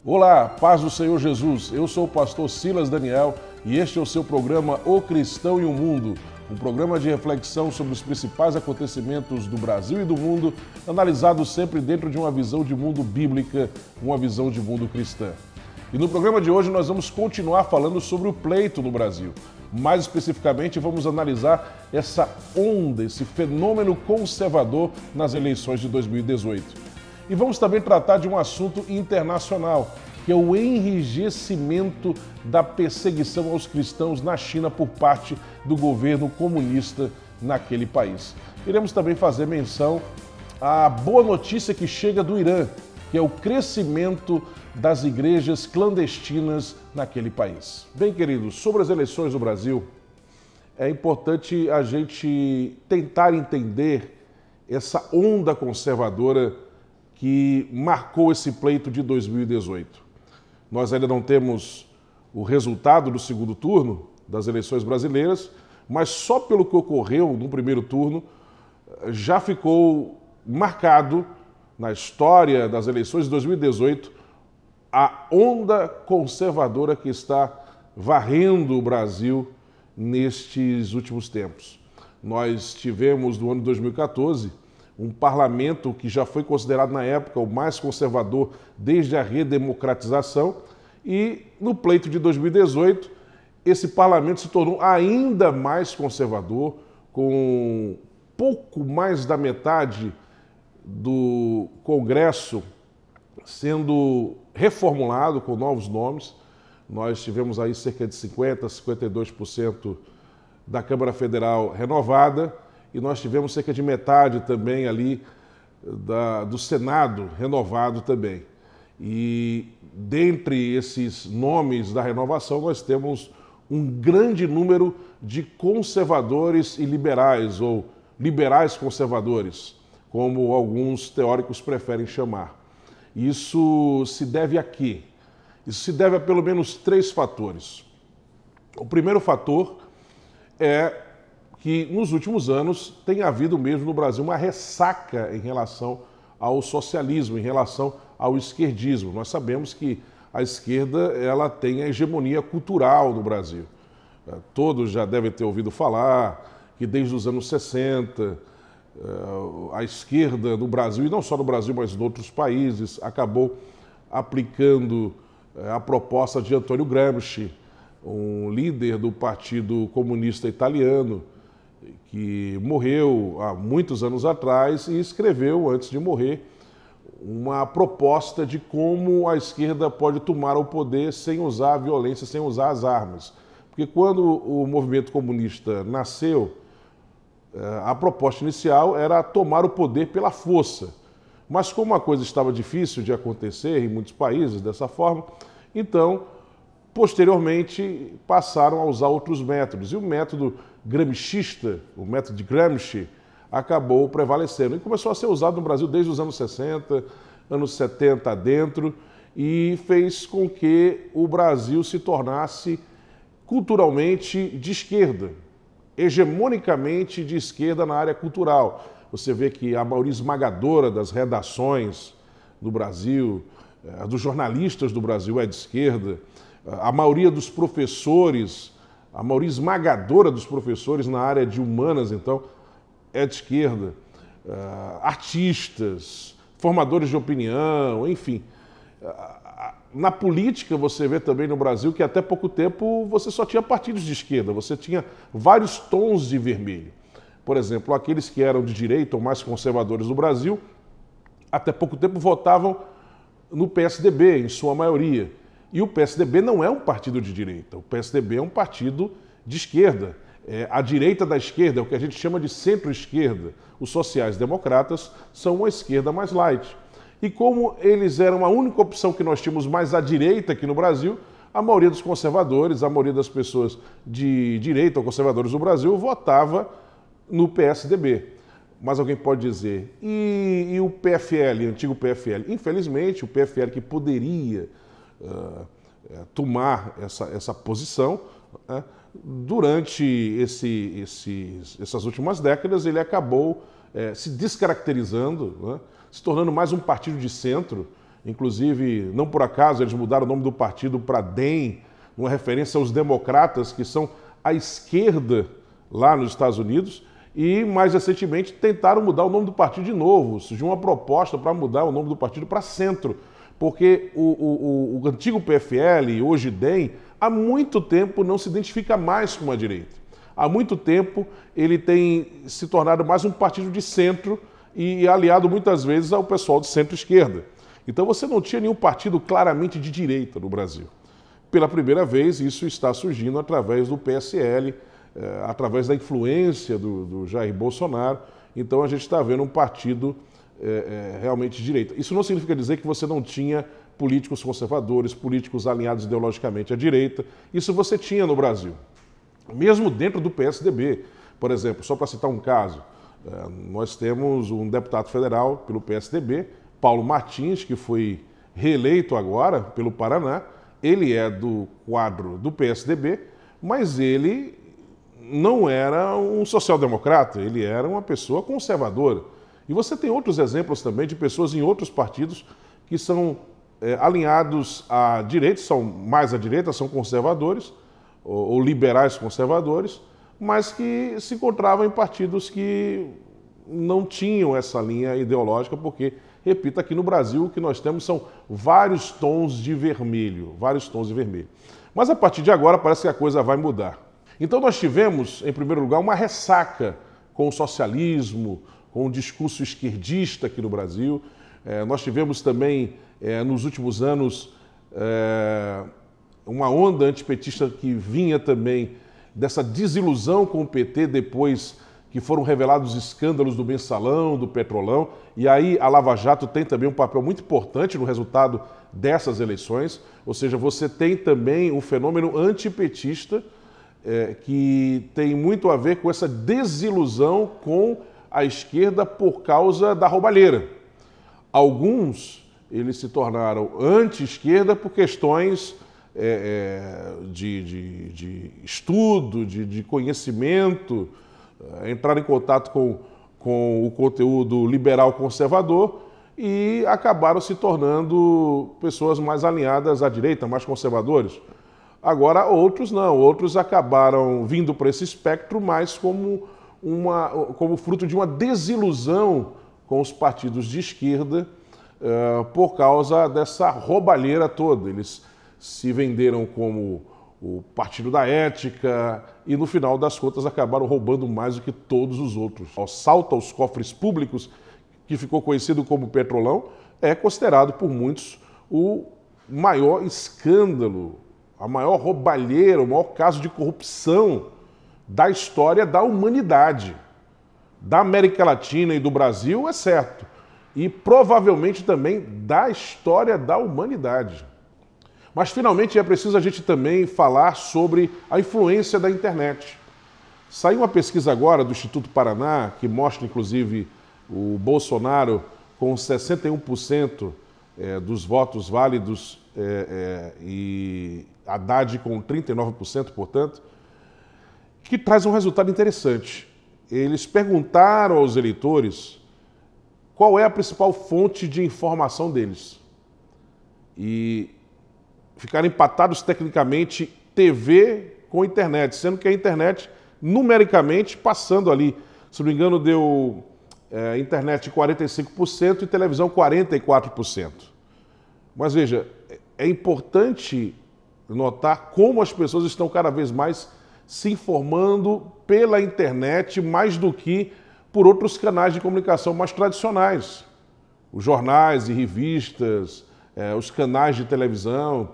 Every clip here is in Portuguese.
Olá, paz do Senhor Jesus. Eu sou o pastor Silas Daniel e este é o seu programa O Cristão e o Mundo, um programa de reflexão sobre os principais acontecimentos do Brasil e do mundo, analisado sempre dentro de uma visão de mundo bíblica, uma visão de mundo cristã. E no programa de hoje nós vamos continuar falando sobre o pleito no Brasil. Mais especificamente, vamos analisar essa onda, esse fenômeno conservador nas eleições de 2018. E vamos também tratar de um assunto internacional, que é o enrijecimento da perseguição aos cristãos na China por parte do governo comunista naquele país. Iremos também fazer menção à boa notícia que chega do Irã, que é o crescimento das igrejas clandestinas naquele país. Bem, queridos, sobre as eleições do Brasil, é importante a gente tentar entender essa onda conservadora que marcou esse pleito de 2018. Nós ainda não temos o resultado do segundo turno das eleições brasileiras, mas só pelo que ocorreu no primeiro turno já ficou marcado na história das eleições de 2018 a onda conservadora que está varrendo o Brasil nestes últimos tempos. Nós tivemos no ano de 2014 um parlamento que já foi considerado na época o mais conservador desde a redemocratização, e no pleito de 2018 esse parlamento se tornou ainda mais conservador, com pouco mais da metade do Congresso sendo reformulado com novos nomes. Nós tivemos aí cerca de 50%, 52% da Câmara Federal renovada, e nós tivemos cerca de metade também ali do Senado renovado também. E dentre esses nomes da renovação nós temos um grande número de conservadores e liberais, ou liberais conservadores, como alguns teóricos preferem chamar. Isso se deve a quê? Isso se deve a pelo menos 3 fatores. O primeiro fator é que nos últimos anos tem havido mesmo no Brasil uma ressaca em relação ao socialismo, em relação ao esquerdismo. Nós sabemos que a esquerda ela tem a hegemonia cultural no Brasil. Todos já devem ter ouvido falar que desde os anos 60 a esquerda no Brasil, e não só no Brasil, mas em outros países, acabou aplicando a proposta de Antônio Gramsci, um líder do Partido Comunista Italiano, que morreu há muitos anos atrás e escreveu, antes de morrer, uma proposta de como a esquerda pode tomar o poder sem usar a violência, sem usar as armas. Porque quando o movimento comunista nasceu, a proposta inicial era tomar o poder pela força. Mas como a coisa estava difícil de acontecer em muitos países dessa forma, então, posteriormente, passaram a usar outros métodos. E o método gramscista, o método de Gramsci, acabou prevalecendo. E começou a ser usado no Brasil desde os anos 60, anos 70 adentro, e fez com que o Brasil se tornasse culturalmente de esquerda, hegemonicamente de esquerda na área cultural. Você vê que a maioria esmagadora das redações do Brasil, dos jornalistas do Brasil é de esquerda, a maioria dos professores, a maioria esmagadora dos professores na área de humanas, então, é de esquerda. Artistas, formadores de opinião, enfim. Na política, você vê também no Brasil que até pouco tempo você só tinha partidos de esquerda, você tinha vários tons de vermelho. Por exemplo, aqueles que eram de direita ou mais conservadores do Brasil, até pouco tempo votavam no PSDB, em sua maioria. E o PSDB não é um partido de direita, o PSDB é um partido de esquerda. A direita da esquerda é o que a gente chama de centro-esquerda. Os sociais-democratas são uma esquerda mais light. E como eles eram a única opção que nós tínhamos mais à direita aqui no Brasil, a maioria dos conservadores, a maioria das pessoas de direita ou conservadores do Brasil votava no PSDB. Mas alguém pode dizer, e o PFL, antigo PFL? Infelizmente, o PFL que poderia tomar essa posição, durante essas últimas décadas, ele acabou se descaracterizando, se tornando mais um partido de centro Inclusive, não por acaso, eles mudaram o nome do partido para DEM, uma referência aos democratas, que são a esquerda lá nos Estados Unidos. E, mais recentemente, tentaram mudar o nome do partido de novo. Surgiu uma proposta para mudar o nome do partido para Centro, porque o antigo PFL, hoje DEM, há muito tempo não se identifica mais com a direita. Há muito tempo ele tem se tornado mais um partido de centro e aliado muitas vezes ao pessoal de centro-esquerda. Então você não tinha nenhum partido claramente de direita no Brasil. Pela primeira vez, isso está surgindo através do PSL, através da influência do Jair Bolsonaro. Então a gente está vendo um partido realmente de direita. Isso não significa dizer que você não tinha políticos conservadores, políticos alinhados ideologicamente à direita. Isso você tinha no Brasil. Mesmo dentro do PSDB, por exemplo, só para citar um caso, nós temos um deputado federal pelo PSDB, Paulo Martins, que foi reeleito agora pelo Paraná. Ele é do quadro do PSDB, mas ele não era um social-democrata, ele era uma pessoa conservadora. E você tem outros exemplos também de pessoas em outros partidos que são alinhados à direita, são mais à direita, são conservadores, ou liberais conservadores, mas que se encontravam em partidos que não tinham essa linha ideológica, porque, repito, aqui no Brasil o que nós temos são vários tons de vermelho, Mas a partir de agora parece que a coisa vai mudar. Então nós tivemos, em primeiro lugar, uma ressaca com o socialismo, com o discurso esquerdista aqui no Brasil. Nós tivemos também, nos últimos anos, uma onda antipetista que vinha também dessa desilusão com o PT depois que foram revelados os escândalos do Mensalão, do Petrolão, e aí a Lava Jato tem também um papel muito importante no resultado dessas eleições, ou seja, você tem também um fenômeno antipetista que tem muito a ver com essa desilusão com a esquerda por causa da roubalheira. Alguns, eles se tornaram anti-esquerda por questões de estudo, de conhecimento, entrar em contato com o conteúdo liberal conservador e acabaram se tornando pessoas mais alinhadas à direita, mais conservadores. Agora, outros não, outros acabaram vindo para esse espectro mais como fruto de uma desilusão com os partidos de esquerda por causa dessa roubalheira toda. Eles se venderam como o Partido da Ética e, no final das contas, acabaram roubando mais do que todos os outros. O assalto aos cofres públicos, que ficou conhecido como Petrolão, é considerado por muitos o maior escândalo, a maior roubalheira, o maior caso de corrupção da história da humanidade. Da América Latina e do Brasil, é certo. E provavelmente também da história da humanidade. Mas, finalmente, é preciso a gente também falar sobre a influência da internet. Saiu uma pesquisa agora do Instituto Paraná, que mostra, inclusive, o Bolsonaro com 61% dos votos válidos e Haddad com 39%, portanto, que traz um resultado interessante. Eles perguntaram aos eleitores qual é a principal fonte de informação deles. E ficaram empatados tecnicamente TV com internet, sendo que a internet, numericamente, passando ali, se não me engano, deu internet 45% e televisão 44%. Mas veja, é importante notar como as pessoas estão cada vez mais se informando pela internet mais do que por outros canais de comunicação mais tradicionais. Os jornais e revistas, os canais de televisão.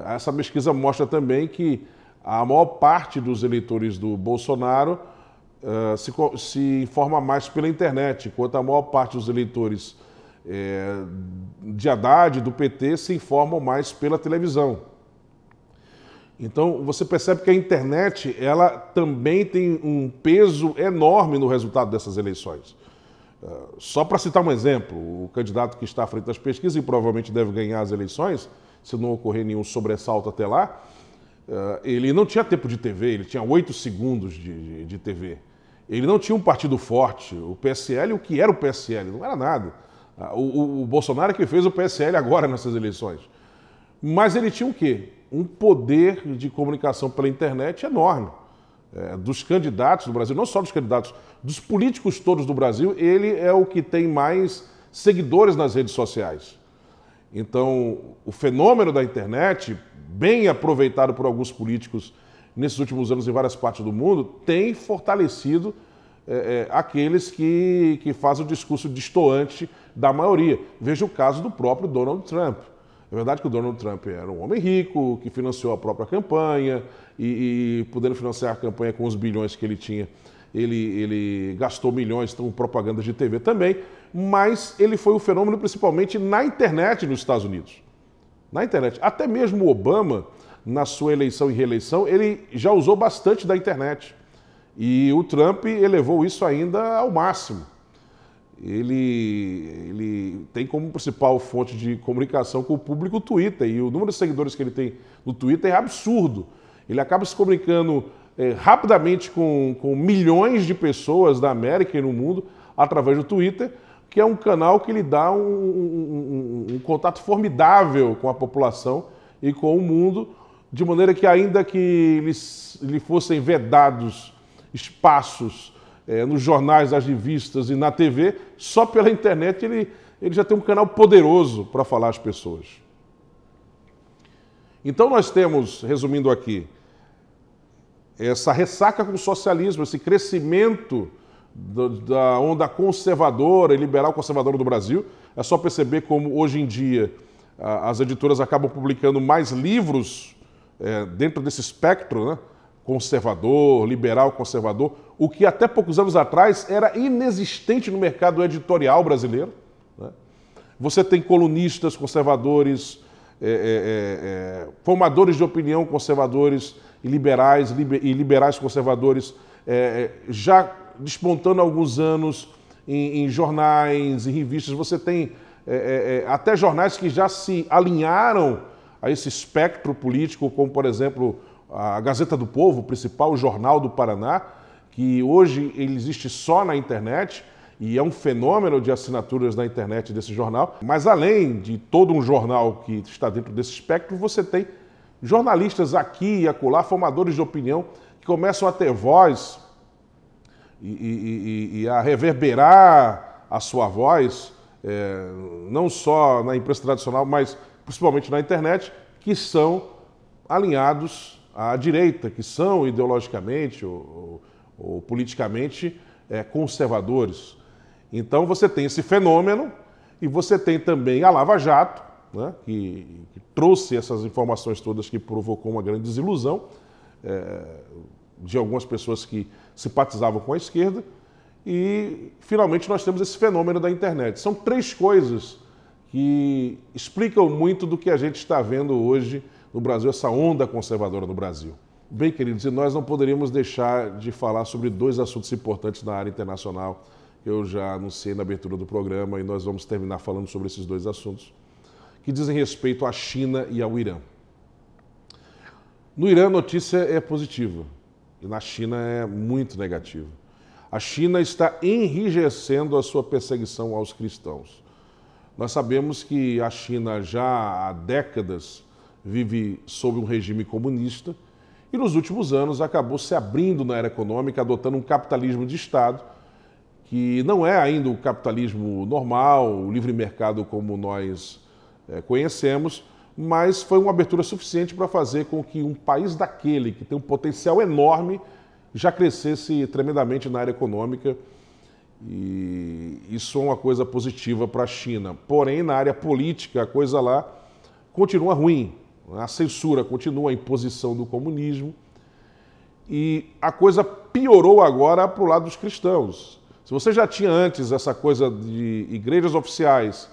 Essa pesquisa mostra também que a maior parte dos eleitores do Bolsonaro se informa mais pela internet, enquanto a maior parte dos eleitores de Haddad, do PT, se informam mais pela televisão. Então, você percebe que a internet ela também tem um peso enorme no resultado dessas eleições. Só para citar um exemplo, o candidato que está à frente das pesquisas e provavelmente deve ganhar as eleições, se não ocorrer nenhum sobressalto até lá, ele não tinha tempo de TV, ele tinha 8 segundos de TV. Ele não tinha um partido forte. O PSL, o que era o PSL? Não era nada. O Bolsonaro que fez o PSL agora nessas eleições. Mas ele tinha o quê? Um poder de comunicação pela internet enorme. Dos candidatos do Brasil, não só dos candidatos, dos políticos todos do Brasil, ele é o que tem mais seguidores nas redes sociais. Então, o fenômeno da internet, bem aproveitado por alguns políticos nesses últimos anos em várias partes do mundo, tem fortalecido aqueles que fazem o discurso destoante da maioria. Veja o caso do próprio Donald Trump. É verdade que o Donald Trump era um homem rico, que financiou a própria campanha e podendo financiar a campanha com os bilhões que ele tinha, ele gastou milhões com propagandas de TV também, mas ele foi um fenômeno principalmente na internet nos Estados Unidos. Na internet. Até mesmo o Obama, na sua eleição e reeleição, ele já usou bastante da internet. E o Trump elevou isso ainda ao máximo. Ele tem como principal fonte de comunicação com o público o Twitter, e o número de seguidores que ele tem no Twitter é absurdo. Ele acaba se comunicando rapidamente com milhões de pessoas da América e no mundo através do Twitter, que é um canal que lhe dá um contato formidável com a população e com o mundo, de maneira que ainda que lhe fossem vedados espaços nos jornais, nas revistas e na TV, só pela internet ele já tem um canal poderoso para falar às pessoas. Então nós temos, resumindo aqui, essa ressaca com o socialismo, esse crescimento da onda conservadora e liberal conservadora do Brasil. É só perceber como hoje em dia as editoras acabam publicando mais livros dentro desse espectro, né? Conservador, liberal, conservador, o que até poucos anos atrás era inexistente no mercado editorial brasileiro, né? Você tem colunistas conservadores, formadores de opinião conservadores e liberais conservadores já despontando há alguns anos em jornais, em revistas. Você tem até jornais que já se alinharam a esse espectro político, como, por exemplo, a Gazeta do Povo, o principal jornal do Paraná, que hoje ele existe só na internet e é um fenômeno de assinaturas na internet desse jornal. Mas além de todo um jornal que está dentro desse espectro, você tem jornalistas aqui e acolá, formadores de opinião, que começam a ter voz e a reverberar a sua voz, não só na imprensa tradicional, mas principalmente na internet, que são alinhados à direita, que são ideologicamente ou politicamente conservadores. Então você tem esse fenômeno e você tem também a Lava Jato, né, que trouxe essas informações todas, que provocou uma grande desilusão de algumas pessoas que simpatizavam com a esquerda, e finalmente nós temos esse fenômeno da internet. São três coisas que explicam muito do que a gente está vendo hoje no Brasil, essa onda conservadora no Brasil. Bem, queridos, e nós não poderíamos deixar de falar sobre dois assuntos importantes na área internacional, que eu já anunciei na abertura do programa, e nós vamos terminar falando sobre esses dois assuntos, que dizem respeito à China e ao Irã. No Irã a notícia é positiva, e na China é muito negativa. A China está enrijecendo a sua perseguição aos cristãos. Nós sabemos que a China já há décadas vive sob um regime comunista e nos últimos anos acabou se abrindo na era econômica, adotando um capitalismo de Estado, que não é ainda o capitalismo normal, o livre mercado como nós conhecemos, mas foi uma abertura suficiente para fazer com que um país daquele, que tem um potencial enorme, já crescesse tremendamente na área econômica, e isso é uma coisa positiva para a China. Porém, na área política, a coisa lá continua ruim. A censura continua, a imposição do comunismo, e a coisa piorou agora para o lado dos cristãos. Se você já tinha antes essa coisa de igrejas oficiais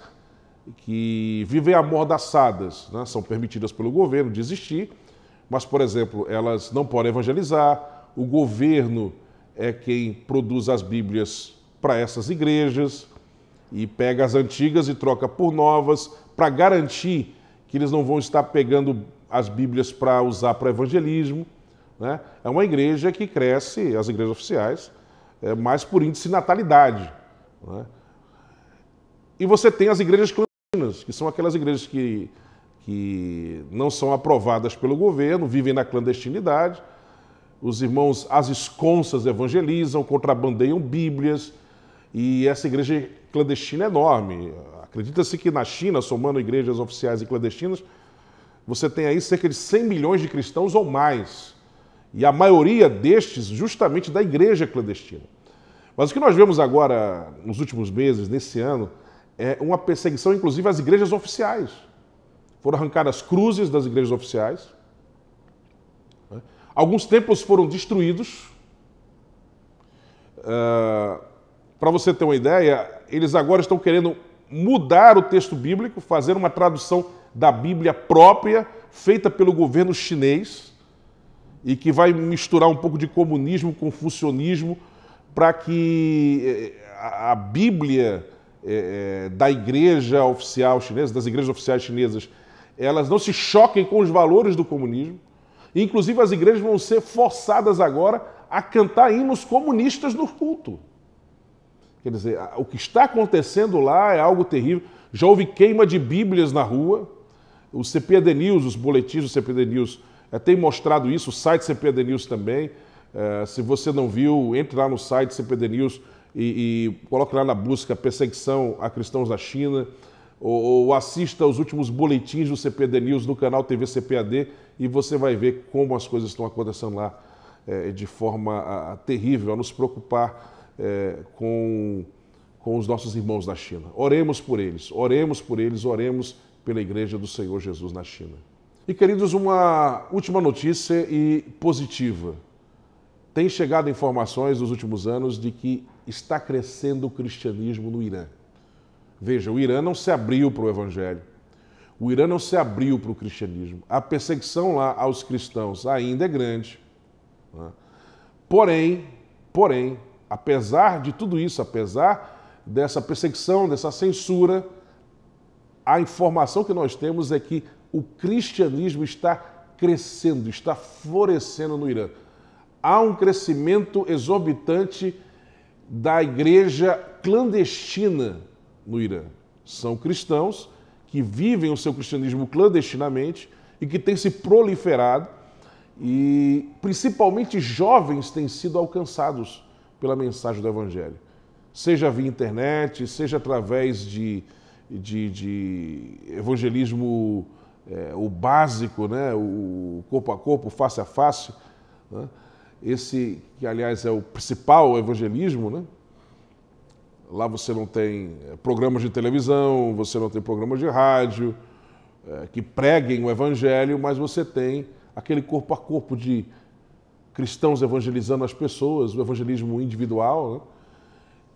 que vivem amordaçadas, né, são permitidas pelo governo de existir, mas, por exemplo, elas não podem evangelizar, o governo é quem produz as Bíblias para essas igrejas e pega as antigas e troca por novas para garantir que eles não vão estar pegando as Bíblias para usar para evangelismo, né? É uma igreja que cresce, as igrejas oficiais, mais por índice de natalidade, né? E você tem as igrejas clandestinas, que são aquelas igrejas que não são aprovadas pelo governo, vivem na clandestinidade. Os irmãos às esconsas evangelizam, contrabandeiam Bíblias, e essa igreja clandestina é enorme. Acredita-se que na China, somando igrejas oficiais e clandestinas, você tem aí cerca de 100 milhões de cristãos ou mais. E a maioria destes justamente da igreja clandestina. Mas o que nós vemos agora, nos últimos meses, nesse ano, é uma perseguição, inclusive, às igrejas oficiais. Foram arrancadas cruzes das igrejas oficiais. Alguns templos foram destruídos. Para você ter uma ideia, eles agora estão querendo mudar o texto bíblico, fazer uma tradução da Bíblia própria, feita pelo governo chinês, e que vai misturar um pouco de comunismo, confucionismo, para que a Bíblia da igreja oficial chinesa, das igrejas oficiais chinesas, elas não se choquem com os valores do comunismo. Inclusive, as igrejas vão ser forçadas agora a cantar hinos comunistas no culto. Quer dizer, o que está acontecendo lá é algo terrível. Já houve queima de Bíblias na rua. O CPAD News, os boletins do CPAD News tem mostrado isso, o site CPAD News também. Se você não viu, entre lá no site CPAD News e coloque lá na busca perseguição a cristãos da China, ou assista aos últimos boletins do CPAD News no canal TV CPAD e você vai ver como as coisas estão acontecendo lá de forma terrível, a nos preocupar com os nossos irmãos da China. Oremos por eles, oremos por eles, oremos pela Igreja do Senhor Jesus na China. E, queridos, uma última notícia e positiva. Tem chegado informações nos últimos anos de que está crescendo o cristianismo no Irã. Veja, o Irã não se abriu para o Evangelho. O Irã não se abriu para o cristianismo. A perseguição lá aos cristãos ainda é grande. Né? Porém, apesar de tudo isso, apesar dessa perseguição, dessa censura, a informação que nós temos é que o cristianismo está crescendo, está florescendo no Irã. Há um crescimento exorbitante da igreja clandestina no Irã. São cristãos que vivem o seu cristianismo clandestinamente e que têm se proliferado, e principalmente jovens têm sido alcançados pela mensagem do Evangelho. Seja via internet, seja através de evangelismo o básico, né? O corpo a corpo, face a face, né? Esse que, aliás, é o principal evangelismo, né? Lá você não tem programas de televisão, você não tem programas de rádio que preguem o evangelho, mas você tem aquele corpo a corpo de cristãos evangelizando as pessoas, o evangelismo individual, né?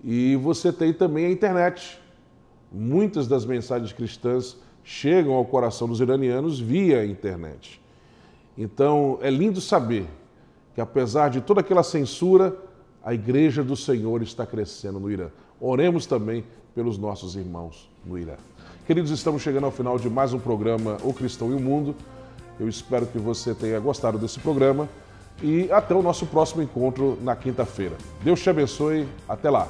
E você tem também a internet. Muitas das mensagens cristãs chegam ao coração dos iranianos via internet. Então, é lindo saber que, apesar de toda aquela censura, a Igreja do Senhor está crescendo no Irã. Oremos também pelos nossos irmãos no Irã. Queridos, estamos chegando ao final de mais um programa O Cristão e o Mundo. Eu espero que você tenha gostado desse programa e até o nosso próximo encontro na quinta-feira. Deus te abençoe. Até lá.